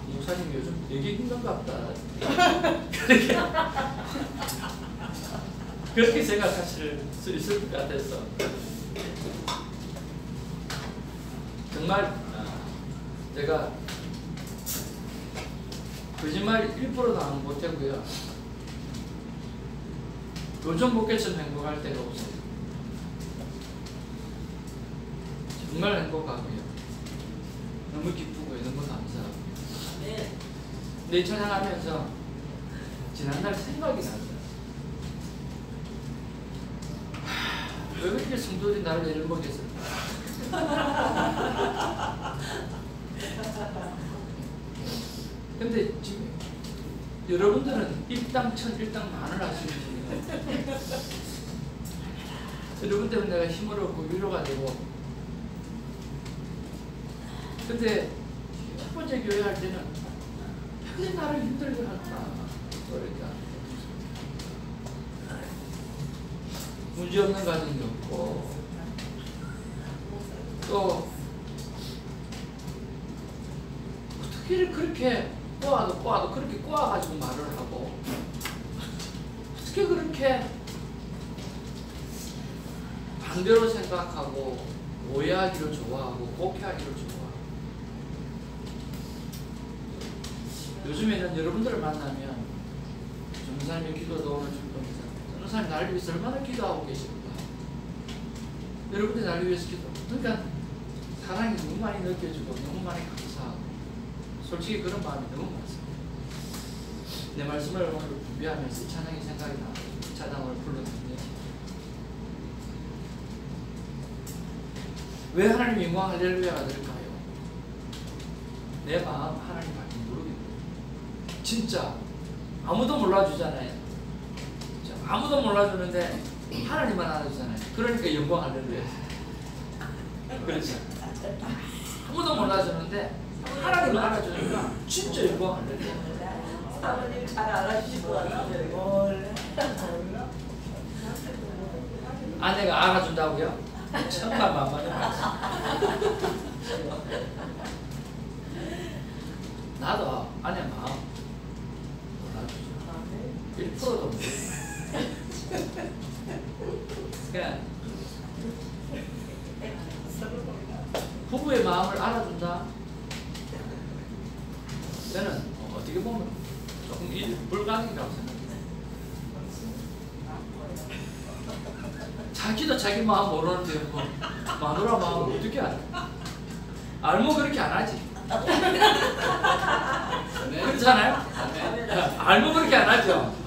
목사님 요즘 되게 힘든가 보다. 그렇게 생각하실 수 있을 것 같아서 정말 제가 거짓말 1%도 안 못하고요. 요즘 목회처럼 행복할 때가 없어요. 정말 행복하고요. 너무 기쁘고요. 너무 감사하고요. 네. 근데 찬양하면서 지난날 생각이 나죠. 왜 그렇게 성도들이 나를 애를 먹였을까? 근데 지금 여러분들은 일당 천, 일당 만을 하시는 분이에요. 여러분 때문에 내가 힘을 얻고 위로가 되고. 근데 첫 번째 교회 할 때는 왜 나를 힘들게 할까? 그러니까 문제 없는 가정이 없고, 또 어떻게 그렇게 꼬아도 그렇게 꼬아가지고 말을 하고, 어떻게 그렇게 반대로 생각하고 오해하기를 좋아하고 곡해하기를 좋아하고. 요즘에는 여러분들을 만나면 전도사님의 기도도 오늘 주권이사 전도사님 나를 위해서 얼마나 기도하고 계십니까? 여러분들이 나를 위해서 기도. 그러니까 사랑이 너무 많이 느껴지고 너무 많이 감사하고, 솔직히 그런 마음이 너무 많습니다. 내 말씀을 오늘 준비하면서 찬양이 생각이 나고 찬양을 불렀는데, 왜 하나님 영광 할렐루야가 될까요? 내 마음 하나님 밖에 모르겠어요. 진짜 아무도 몰라주잖아요. 아무도 몰라주는데 하나님만 알아주잖아요. 그러니까 영광 할렐루야. 그렇죠? 아무도 몰라주는데 하나님만 알아주니까 진짜 영광 할렐루야. 사모님 잘 알아주실 것 같은데. 아내가 알아준다고요? 천만만만해. 나도 아내 마음 알아주죠. 1%도 못. 그냥 부부의 마음을 알아준다. 저는 어떻게 보면 조금 불가능이라고 생각해요. 자기도 자기 마음 모르는데 뭐 마누라 마음을 어떻게 알아? 알면 그렇게 안 하지. 그렇잖아요? 알면 그렇게 안 하죠.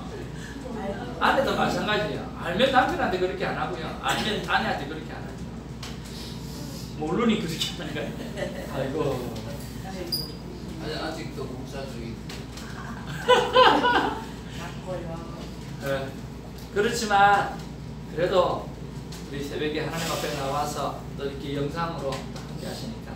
아내도 마찬가지예요. 알면 남편한테 그렇게 안 하고요. 알면 아내한테 그렇게 안 하죠. 모르니 그렇게 하는 거예요. 아이고. 아직도 공사 중이. 그렇지만 그래도 우리 새벽에 하나님 앞에 나와서 또 이렇게 영상으로 함께 하시니까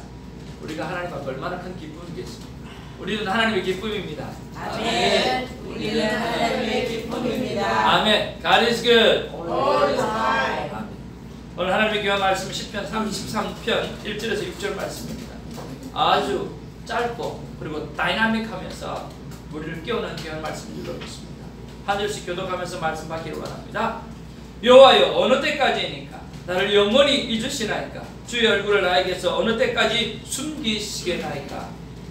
우리가 하나님 앞에 얼마나 큰 기쁨이겠습니까? 우리는 하나님의 기쁨입니다. 아멘. 우리는 하나님의 기쁨입니다. 아멘. God is good. All the time. 아멘. 오늘 하나님의 귀한 말씀 10편 33편 1절에서 6절 말씀입니다. 아주 짧고 그리고 다이나믹하면서 우리를 깨우는 귀한 말씀을 읽어보겠습니다. 한 절씩 교독하면서 말씀 받기를 원합니다. 여호와여, 어느 때까지이니까 나를 영원히 잊으시나이까? 주의 얼굴을 나에게서 어느 때까지 숨기시겠나이까?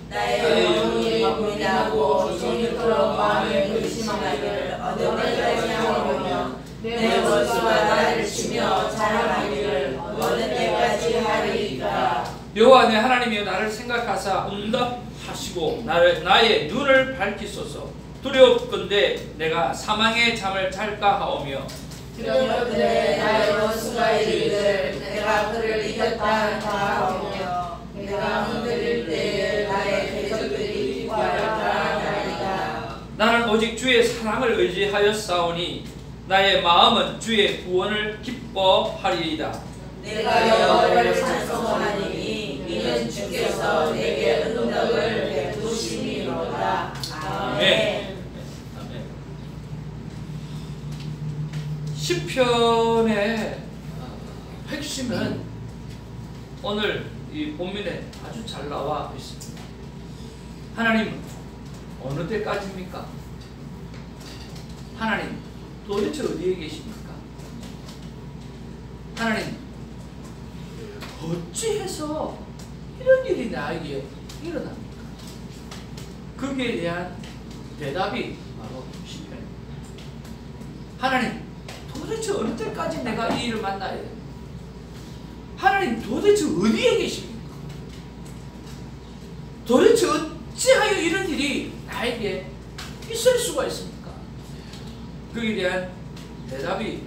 나의 영혼이 고민하고 종일토록 마음에 근심하기를 어느 때까지 하오며 내 원수가 나를 치며 자랑하기를 어느 때까지 하리이까? 여호와 내 하나님이여, 나를 생각하사 응답하시고 나의 눈을 밝히소서. 두렵건대 내가 사망의 잠을 잘까 하오며 두렵건대 나의 원수가 이르기를 내가 그를 이겼다 하오며 내가 흔들릴 때에 나의 대적들이 기뻐할까 하리이다. 나는 오직 주의 사랑을 의지하였사오니 나의 마음은 주의 구원을 기뻐하리이다. 내가 여호와를 찬송하니 이는 주께서 내게 응답을 베푸심이로다. 아멘. 시편의 핵심은 오늘 이 본문에 아주 잘 나와 있습니다. 하나님 어느 때까지입니까? 하나님 도대체 어디에 계십니까? 하나님 어찌해서 이런 일이 나에게 일어납니까? 거기에 대한 대답이 바로 시편입니다. 하나님 도대체 어느 때까지 내가 이 일을 만나야 돼요? 하나님 도대체 어디에 계십니까? 도대체 어찌하여 이런 일이 나에게 있을 수가 있습니까? 거기에 대한 대답이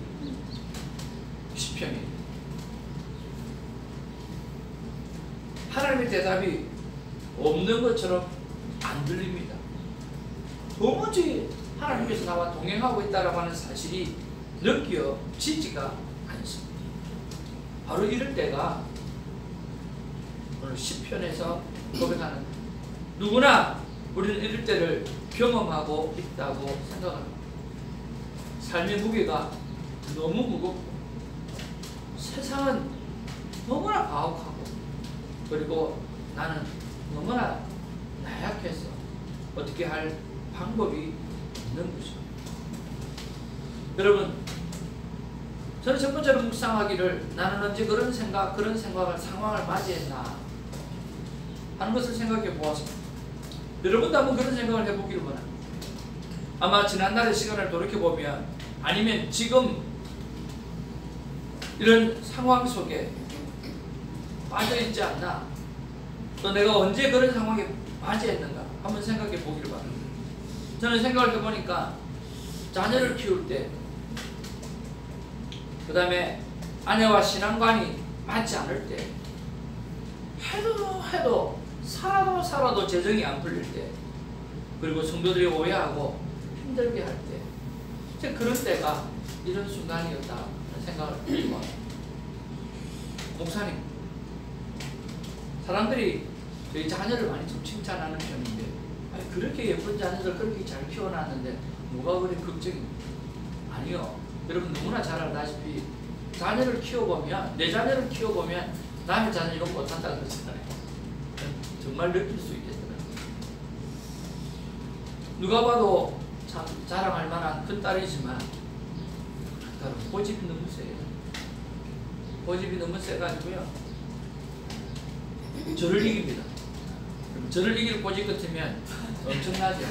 시편입니다. 하나님의 대답이 없는 것처럼 안 들립니다. 도무지 하나님께서 나와 동행하고 있다라고 하는 사실이 느껴지지가 않습니다. 바로 이럴 때가 오늘 시편에서 고백하는, 누구나 우리는 이럴 때를 경험하고 있다고 생각합니다. 삶의 무게가 너무 무겁고 세상은 너무나 가혹하고 그리고 나는 너무나 나약해서 어떻게 할 방법이 없는 것입니다. 여러분, 저는 첫 번째로 묵상하기를 나는 언제 그런 상황을 맞이했나 하는 것을 생각해 보았습니다. 여러분도 한번 그런 생각을 해보기를 원합니다. 아마 지난날의 시간을 돌이켜보면, 아니면 지금 이런 상황 속에 빠져있지 않나, 또 내가 언제 그런 상황에 맞이했는가 한번 생각해 보기를 바랍니다. 저는 생각을 해보니까 자녀를 키울 때, 그 다음에 아내와 신앙관이 맞지 않을 때, 해도 살아도 재정이 안 풀릴 때, 그리고 성도들이 오해하고 힘들게 할 때, 그런 때가 이런 순간이었다 생각을 해봅니다. 목사님, 사람들이 저희 자녀를 많이 좀 칭찬하는 편인데, 아니, 그렇게 예쁜 자녀들 그렇게 잘 키워놨는데 뭐가 그리 걱정입니까? 아니요. 여러분 누구나 잘 알다시피 자녀를 키워보면, 내 자녀를 키워보면 남의 자녀 이런 거 못한다 그러잖아요. 정말 느낄 수 있겠더라고요. 누가 봐도 참 자랑할 만한 큰 딸이지만 그 딸은 고집이 너무 세요. 고집이 너무 세가지고요, 저를 이깁니다. 저를 이길 고집 같으면 엄청나죠.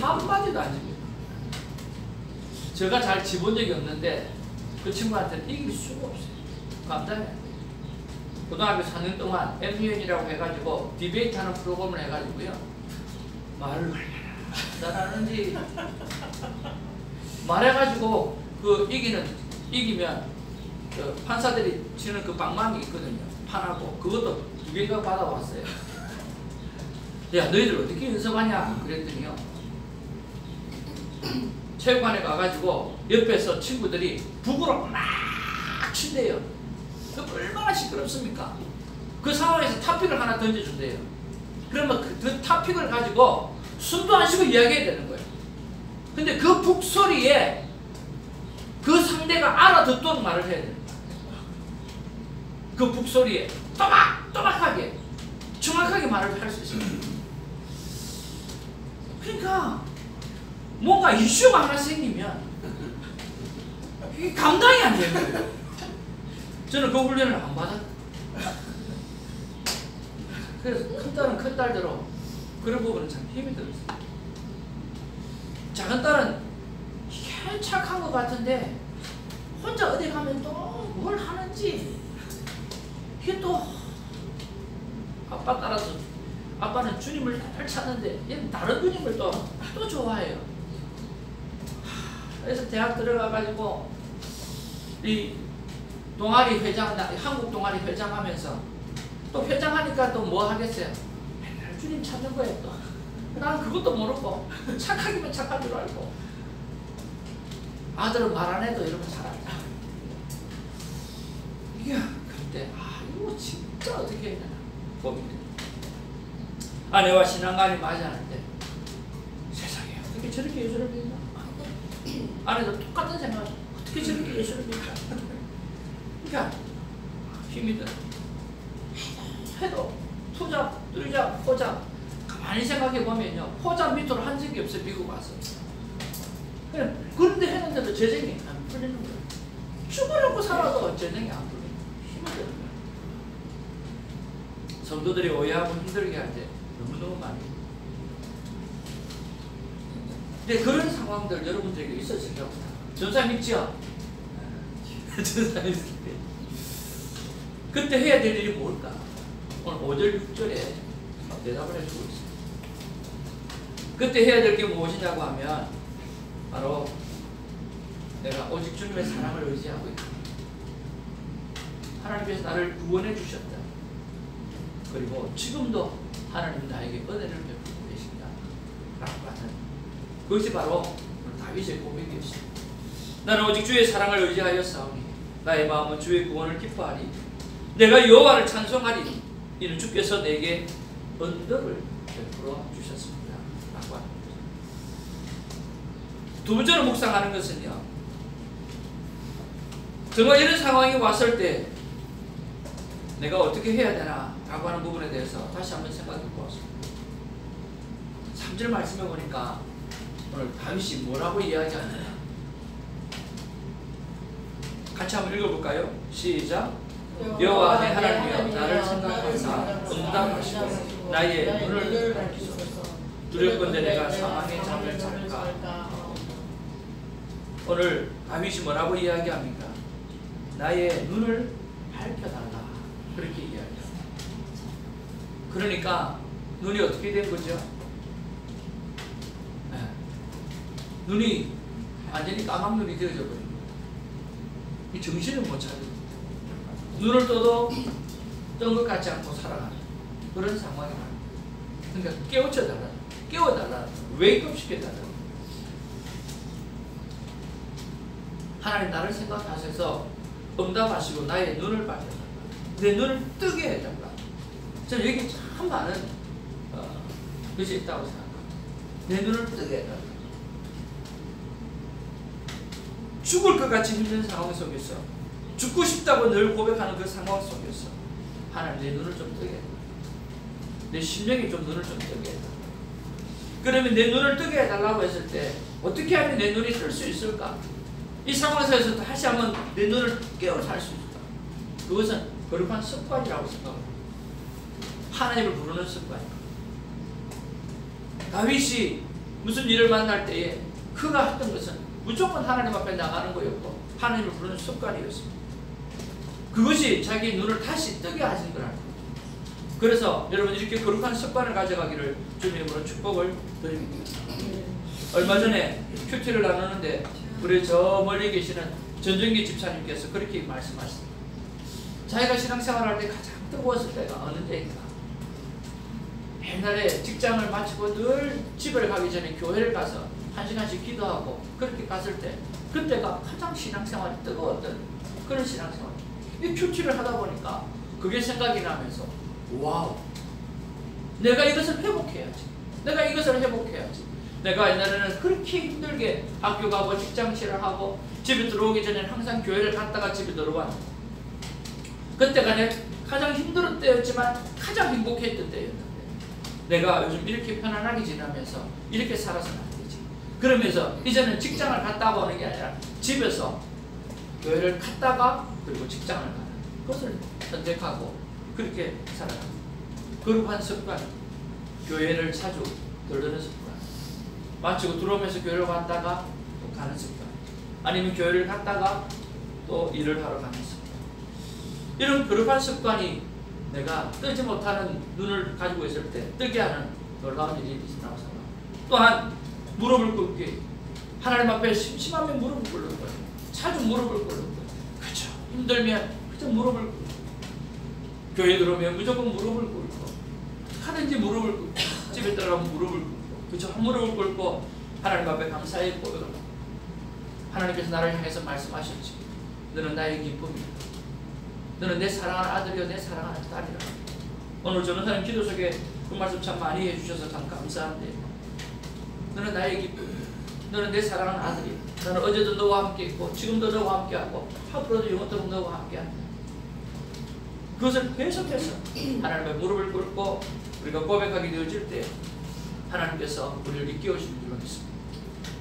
한마디도 안 집니다. 제가 잘 집은 적이 없는데 그 친구한테는 이길 수가 없어요. 감당해요. 고등학교 4년 동안 MUN이라고 해가지고 디베이트 하는 프로그램을 해가지고요, 말을 얼마나 잘하는지 말해가지고 이기면 그 판사들이 치는 그 방망이 있거든요. 판하고 그것도 2개가 받아왔어요. 야, 너희들 어떻게 연습하냐 그랬더니요, 체육관에 가가지고 옆에서 친구들이 북으로 막 친대요. 그 얼마나 시끄럽습니까? 그 상황에서 탑픽을 하나 던져준대요. 그러면 그 탑픽을 가지고 숨도 안 쉬고 이야기해야 되는 거예요. 근데 그 북소리에 그 상대가 알아듣도록 말을 해야 돼요. 그 북소리에 또박또박하게 정확하게 말을 할 수 있습니다. 그러니까 뭔가 이슈가 하나 생기면 이게 감당이 안 되는 거예요. 저는 그 훈련을 안 받았어요. 그래서 큰 딸은 큰 딸대로 그런 부분은 참 힘이 들었어요. 작은 딸은 이게 착한 것 같은데 혼자 어디 가면 또 뭘 하는지, 이게 또 아빠 따라서, 아빠는 주님을 잘 찾는데 얘는 다른 주님을 또 좋아해요. 그래서 대학 들어가가지고 이 동아리 회장, 한국 동아리 회장하면서 또 회장하니까 또 뭐 하겠어요? 맨날 주님 찾는 거예요. 또 나는 그것도 모르고 착하기만 착한 줄 알고, 아들은 말 안 해도 여러분 잘 알죠. 이야, 그때 이거 진짜 어떻게 해야 되나 고민돼요. 아내와 신앙관이 맞지 않을 때, 세상에 어떻게 저렇게 예수를 믿나? 아내도 똑같은 생각, 어떻게 저렇게 예수를 믿나? 그러니까 힘이 들어. 해도 투자, 뚫자, 포자. 가만히 생각해 보면요, 포자 밑으로 한 적이 없어요. 미국 와서. 그런데 했는데도 재정이 안 풀리는 거예요. 죽으려고 살아도 재정이 안 풀리는 거예요. 힘을 드는 거예요. 성도들이 오해하고 힘들게 할 때 너무너무 많이. 근데 그런 상황들 여러분들에게 있었을 경우 전사 믿지요? 전사 믿을 때 그때 해야 될 일이 뭘까? 오늘 5절 6절에 대답을 해주고 있습니다. 그때 해야 될 게 무엇이냐고 하면 바로 내가 오직 주님의 사랑을 의지하고 있다. 하나님께서 나를 구원해 주셨다. 그리고 지금도 하나님 나에게 은혜를 베풀고 계신다 라고 하는 그것이 바로 다윗의 고백이었습니다. 나는 오직 주의 사랑을 의지하여 싸우니 나의 마음은 주의 구원을 기뻐하리. 내가 여호와를 찬송하리. 이는 주께서 내게 언덕을 베풀어 주셨습니다 라고 합니다. 두 번째로 묵상하는 것은요, 정말 이런 상황이 왔을 때 내가 어떻게 해야 되나 라고 하는 부분에 대해서 다시 한번 생각해 보았습니다. 3절 말씀해 보니까 오늘 다윗이 뭐라고 이야기하느냐, 같이 한번 읽어볼까요? 시작. 여호와 내 하나님이여 나를 생각하사 응답하시고 나의 눈을 밝히소서. 두렵건대 내가 사망의 잠을 잘까. 오늘 다윗이 뭐라고 이야기합니까? 나의 눈을 밝혀달라 그렇게 이야기합니다. 그러니까 눈이 어떻게 된 거죠? 네. 눈이 완전히 까막눈이 되어져 버린 거예요. 이 정신을 못 차리고 눈을 떠도 뜬 것 같지 않고 살아가는 그런 상황이 나옵니다. 그러니까 깨우쳐달라, 깨워달라, 웨이크업 시켜달라. 하나님 나를 생각하셔서 응답하시고 나의 눈을 밝혀달라. 내 눈을 뜨게 해달라. 저는 여기 참 많은 것이 있다고 생각합니다. 내 눈을 뜨게 해달라. 죽을 것 같이 힘든 상황 속에서, 죽고 싶다고 늘 고백하는 그 상황 속에서 하나님 내 눈을 좀 뜨게 해달라. 내 심령이 좀 눈을 좀 뜨게 해달라. 그러면 내 눈을 뜨게 해달라고 했을 때 어떻게 하면 내 눈이 뜰 수 있을까? 이 상황 속에서 다시 한번 내 눈을 깨워 살 수 있을까? 그것은 거룩한 습관이라고 생각합니다. 하나님을 부르는 습관입니다. 다윗이 무슨 일을 만날 때에 그가 했던 것은 무조건 하나님 앞에 나가는 거였고 하나님을 부르는 습관이었습니다. 그것이 자기 눈을 다시 뜨게 하신 거라는 거예요. 그래서 여러분 이렇게 거룩한 습관을 가져가기를 주님의 이름으로 축복을 드립니다. 얼마 전에 큐티를 나누는데 우리 저 멀리 계시는 전정기 집사님께서 그렇게 말씀하셨습니다. 자기가 신앙생활할 때 가장 뜨거웠을 때가 어느 때인가? 옛날에 직장을 마치고 늘 집을 가기 전에 교회를 가서 1시간씩 기도하고 그렇게 갔을 때 그때가 가장 신앙생활이 뜨거웠던 그런 신앙생활. 이 큐티를 하다 보니까 그게 생각이 나면서 와우, 내가 이것을 회복해야지. 내가 이것을 회복해야지. 내가 옛날에는 그렇게 힘들게 학교 가고 직장생활을 하고 집에 들어오기 전에는 항상 교회를 갔다가 집에 들어왔는데 그때가 내 가장 힘들었던 때였지만 가장 행복했던 때였는데 내가 요즘 이렇게 편안하게 지나면서 이렇게 살아서는 안 되지. 그러면서 이제는 직장을 갔다 오는 게 아니라 집에서 교회를 갔다가 그리고 직장을 가는 그것을 선택하고 그렇게 살아갑니다. 거룩한 습관, 교회를 자주 들르는 습관, 마치고 들어오면서 교회를 갔다가 또 가는 습관, 아니면 교회를 갔다가 또 일을 하러 가는 습관. 이런 거룩한 습관이 내가 뜨지 못하는 눈을 가지고 있을 때 뜨게 하는 놀라운 일이 있다고 생각합니다. 또한 무릎을 꿇기, 하나님 앞에 심심하면 무릎을 꿇는 거예요. 자주 무릎을 꿇는 거예요. 그렇죠. 힘들면 그저 무릎을 꿇고, 교회 들어오면 무조건 무릎을 꿇고, 하든지 무릎을 꿇고, 집에 들어가면 무릎을 꿇고, 그렇죠. 무릎을 꿇고 하나님 앞에 감사의 고백을 하고, 하나님께서 나를 향해서 말씀하셨지. 너는 나의 기쁨이다. 너는 내 사랑하는 아들이요 내 사랑하는 딸이라. 오늘 전도사님 기도 속에 그 말씀 참 많이 해주셔서 참 감사한데, 너는 나의 기쁨, 너는 내 사랑하는 아들이야. 나는 어제도 너와 함께 있고 지금도 너와 함께하고 앞으로도 영원토록 너와 함께한다. 그것을 계속해서 하나님의 무릎을 꿇고 우리가 고백하게 되어질 때 하나님께서 우리를 이끌어주시는 줄로 믿습니다.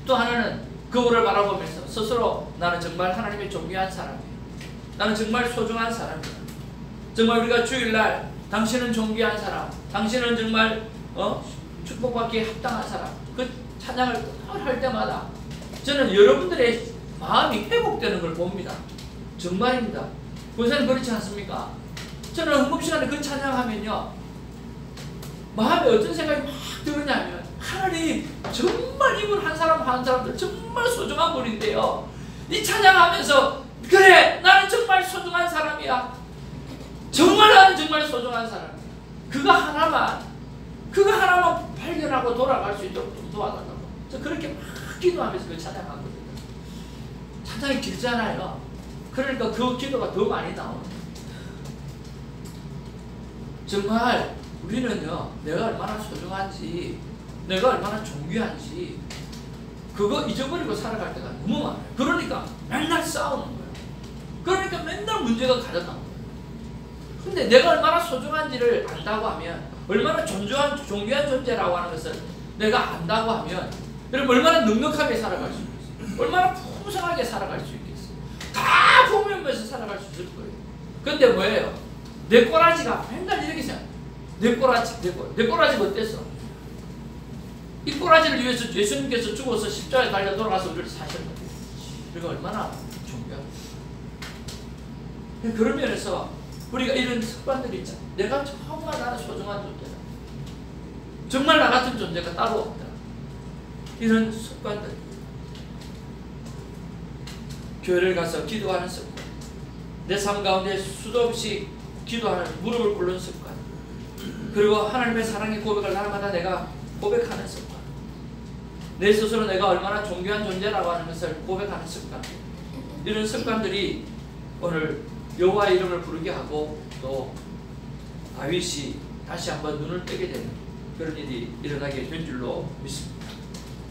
또 하나는 거울을 바라보면서 스스로 나는 정말 하나님의 존귀한 사람이에요. 나는 정말 소중한 사람이에요. 정말 우리가 주일날 당신은 존귀한 사람, 당신은 정말 축복받기에 합당한 사람, 그 찬양을 할 때마다 저는 여러분들의 마음이 회복되는 걸 봅니다. 정말입니다. 권사님 그렇지 않습니까? 저는 헌금 시간에 그 찬양하면요 마음에 어떤 생각이 막 드느냐면 하나님 정말 이분 한 사람 한 사람들 정말 소중한 분인데요, 이 찬양하면서 그래 나는 정말 소중한 사람이야, 정말 나는 정말 소중한 사람이야, 그거 하나만 발견하고 돌아갈 수 있도록 좀 도와달라고 저 그렇게 막 기도하면서 그 찬양하거든요. 찬양이 길잖아요. 그러니까 그 기도가 더 많이 나오는 거예요. 정말 우리는요 내가 얼마나 소중한지, 내가 얼마나 존귀한지 그거 잊어버리고 살아갈 때가 너무 많아요. 그러니까 맨날 싸우는 거예요. 그러니까 맨날 문제가 가득한 거예요. 근데 내가 얼마나 소중한지를 안다고 하면, 얼마나 존귀한 존재라고 하는 것을 내가 안다고 하면 여러분 얼마나 넉넉하게 살아갈 수 있겠어요? 얼마나 풍성하게 살아갈 수 있겠어요? 다 보면서 살아갈 수 있을 거예요. 근데 뭐예요? 내 꼬라지가 맨날 이렇게 생각해요. 내 꼬라지가 어땠어? 이 꼬라지를 위해서 예수님께서 죽어서 십자가에 달려 돌아가서 우리를 사셨는데 우리가 얼마나 존귀하고, 그런 면에서 우리가 이런 습관들이 있잖아. 내가 정말 나는 소중한 존재다, 정말 나 같은 존재가 따로 없다, 이런 습관들. 교회를 가서 기도하는 습관, 내 삶 가운데 수도 없이 기도하는, 무릎을 꿇는 습관, 그리고 하나님의 사랑의 고백을 날마다 내가 고백하는 습관, 내 스스로 내가 얼마나 존귀한 존재라고 하는 것을 고백하는 습관, 이런 습관들이 오늘 여호와의 이름을 부르게 하고 또 다윗이 다시 한번 눈을 뜨게 되는 그런 일이 일어나게 된 줄로 믿습니다.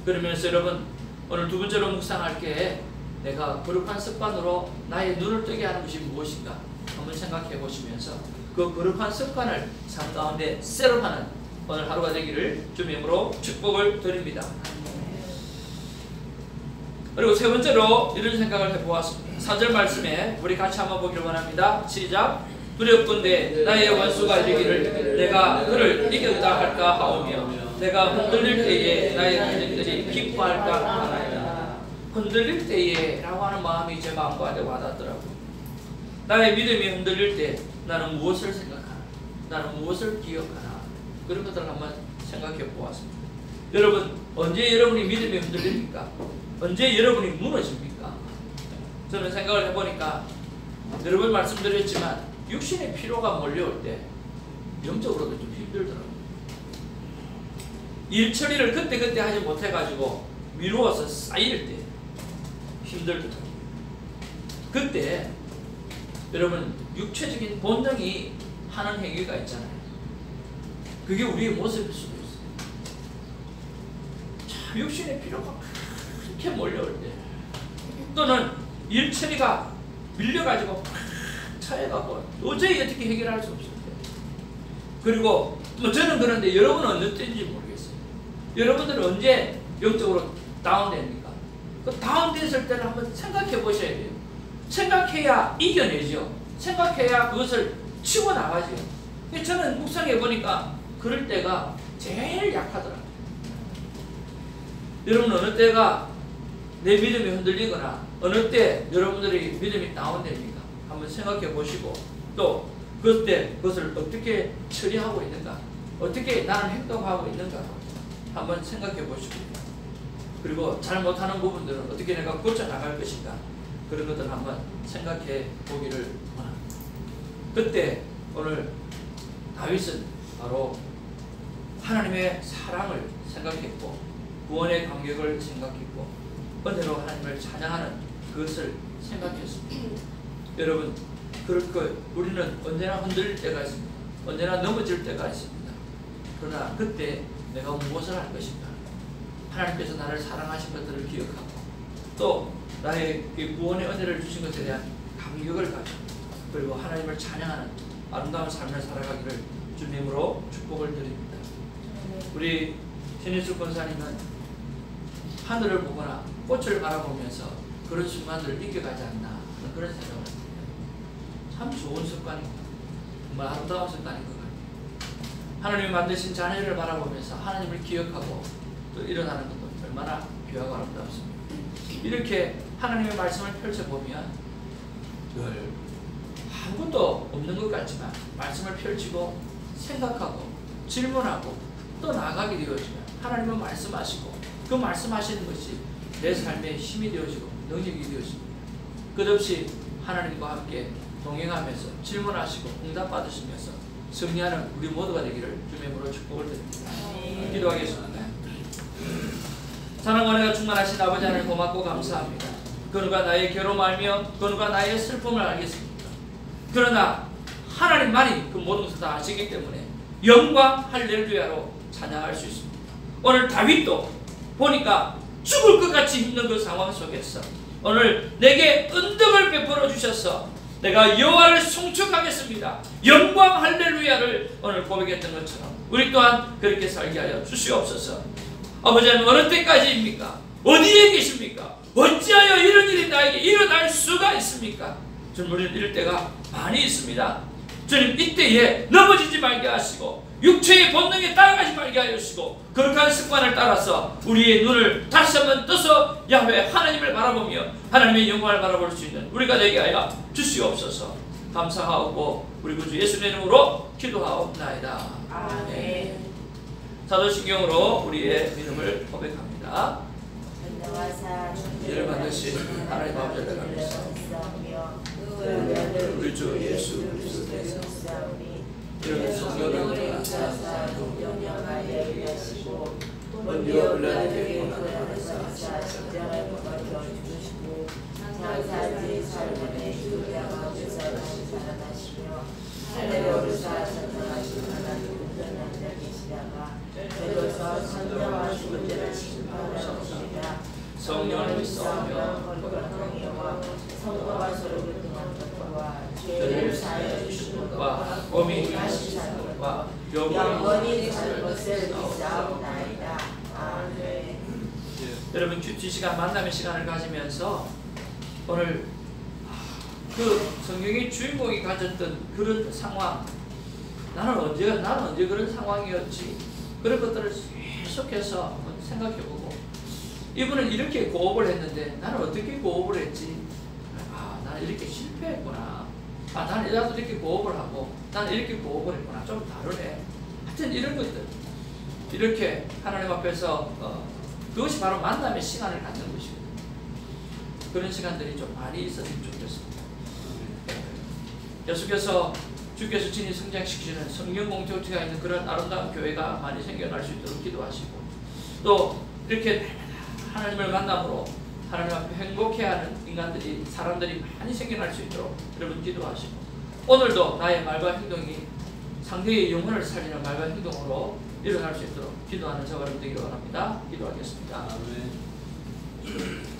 그러면서 여러분 오늘 두 번째로 묵상할 게 내가 거룩한 습관으로 나의 눈을 뜨게 하는 것이 무엇인가 한번 생각해 보시면서 그 거룩한 습관을 삶 가운데 셋업하는 오늘 하루가 되기를 주님의 이름으로 축복을 드립니다. 그리고 세 번째로 이런 생각을 해보았습니다. 4절 말씀에 우리 같이 한번 보기를 원합니다. 시작. 두렵건대 나의 원수가 이르기를 내가 그를 이겼다 할까 하오며 내가 흔들릴 때에 나의 자녀들이 기뻐할까 하나이다. 흔들릴 때에 라고 하는 마음이 제 마음 가운데 와닿더라고요. 나의 믿음이 흔들릴 때 나는 무엇을 생각하나, 나는 무엇을 기억하나, 그런 것들을 한번 생각해 보았습니다. 여러분 언제 여러분이 믿음이 흔들립니까? 언제 여러분이 무너집니까? 저는 생각을 해보니까 여러 번 말씀드렸지만 육신의 피로가 몰려올 때 영적으로도 좀 힘들더라고요. 일 처리를 그때 하지 못해가지고 미루어서 쌓일 때 힘들더라고요. 그때 여러분 육체적인 본능이 하는 행위가 있잖아요. 그게 우리의 모습일 수도 있어요. 참 육신의 피로가 그렇게 몰려올 때, 또는 일 처리가 밀려가지고 차여가고 도저히 어떻게 해결할 수 없을 때, 그리고 뭐 저는 그런데 여러분은 어느 때인지 모르겠어요. 여러분들은 언제 영적으로 다운됩니까? 그 다운됐을 때를 한번 생각해 보셔야 돼요. 생각해야 이겨내죠. 생각해야 그것을 치고 나가죠. 저는 묵상해 보니까 그럴 때가 제일 약하더라고요. 여러분 어느 때가 내 믿음이 흔들리거나 어느 때 여러분들이 믿음이 다운됩니까? 한번 생각해 보시고 또 그때 그것을 어떻게 처리하고 있는가, 어떻게 나는 행동하고 있는가 한번 생각해 보시고, 그리고 잘못하는 부분들은 어떻게 내가 고쳐나갈 것인가, 그런 것들 한번 생각해 보기를 원합니다. 그때 오늘 다윗은 바로 하나님의 사랑을 생각했고 구원의 감격을 생각했고 은혜로 하나님을 찬양하는 그것을 생각했습니다. 여러분 그렇게 우리는 언제나 흔들릴 때가 있습니다. 언제나 넘어질 때가 있습니다. 그러나 그때 내가 무엇을 할 것인가, 하나님께서 나를 사랑하신 것들을 기억하고 또 나의 구원의 은혜를 주신 것에 대한 감격을 가지고 그리고 하나님을 찬양하는 아름다운 삶을 살아가기를 주님으로 축복을 드립니다. 우리 신일숙 권사님은 하늘을 보거나 꽃을 바라보면서 그런 순간들을 이겨가지 않나 하는 그런 생각을 합니다. 참 좋은 습관입니다. 정말 아름다운 습관인 것 같아요. 하나님이 만드신 자녀를 바라보면서 하나님을 기억하고 또 일어나는 것도 얼마나 귀하고 아름답습니다. 이렇게 하나님의 말씀을 펼쳐보면 늘 아무것도 없는 것 같지만 말씀을 펼치고 생각하고 질문하고 또 나아가게 되어지면 하나님은 말씀하시고 그 말씀하시는 것이 내 삶의 힘이 되어지고 능력이 되어집니다. 끝없이 하나님과 함께 동행하면서 질문하시고 응답받으시면서 승리하는 우리 모두가 되기를 주님의 이름으로 축복을 드립니다. 기도하겠습니다. 사랑과 은혜가 충만하신 아버지 하나님 고맙고 감사합니다. 그 누가 나의 괴로움 알며 그 누가 나의 슬픔을 알겠습니까? 그러나 하나님만이 그 모든 것을 다 아시기 때문에 영광 할렐루야로 찬양할 수 있습니다. 오늘 다윗도 보니까 죽을 것 같이 힘든 그 상황 속에서 오늘 내게 은덕을 베풀어 주셔서 내가 여호와를 송축하겠습니다. 영광 할렐루야를 오늘 고백했던 것처럼 우리 또한 그렇게 살게 하여 주시옵소서. 아버지 하나님 어느 때까지입니까? 어디에 계십니까? 어찌하여 이런 일이 나에게 일어날 수가 있습니까? 주님 우리는 이럴 때가 많이 있습니다. 주님 이때에 넘어지지 말게 하시고 육체의 본능에 따라가지 말게 하시고 거룩한 습관을 따라서 우리의 눈을 다시 한번 떠서 야훼 하나님을 바라보며 하나님의 영광을 바라볼 수 있는 우리가 되게 하여 주시옵소서. 감사하고 우리 구주 예수님의 이름으로 기도하옵나이다. 아멘. 사도신경으로 우리의 믿음을 고백합니다. 이를 받으신 하나님 아버지를 감사합니다. 우리 주 예수 그리스도께서 이런 성령을 감사하사 동정하여 일하시고 본디오 빌라도에게 고난하사 십자가에 못 박혀 죽으시고 장사지 살문에 주야 가운데서 다시 살아나시며 하늘에 오르사 전능하신 하나님 운전에 앉아 계시다가 내려서 선정하시고 온전한 심판을 하시리라. 성령을 믿사오며 거룩한 영과 성도가 서로 교통한 것과 죄를 사하여 주시는 것과 몸이 다시 사는 것과 영원히 사는 것을 믿사옵나이다. 아멘. 여러분 큐티 시간 만남의 시간을 가지면서 오늘 그 성경의 주인공이 가졌던 그런 상황 나는 언제 그런 상황이었지 그런 것들을 계속해서 한번 생각해보고 이분은 이렇게 고업을 했는데 나는 어떻게 고업을 했지? 나는 이렇게 실패했구나. 나는 나도 이렇게 고업을 하고 나는 이렇게 고업을 했구나. 좀 다르네. 하여튼 이런 것들 이렇게 하나님 앞에서 그것이 바로 만남의 시간을 갖는 것이거든요. 그런 시간들이 좀 많이 있었으면 좋겠습니다. 계속해서 주께서 친히 성장시키시는 성령 공동체가 있는 그런 아름다운 교회가 많이 생겨날 수 있도록 기도하시고 또 이렇게 하나님을 만남으로 하나님 앞에 행복해하는 인간들이 사람들이 많이 생겨날 수 있도록 여러분 기도하시고 오늘도 나의 말과 행동이 상대의 영혼을 살리는 말과 행동으로 일어날 수 있도록 기도하는 저가 되기를 원합니다. 기도하겠습니다. 아멘.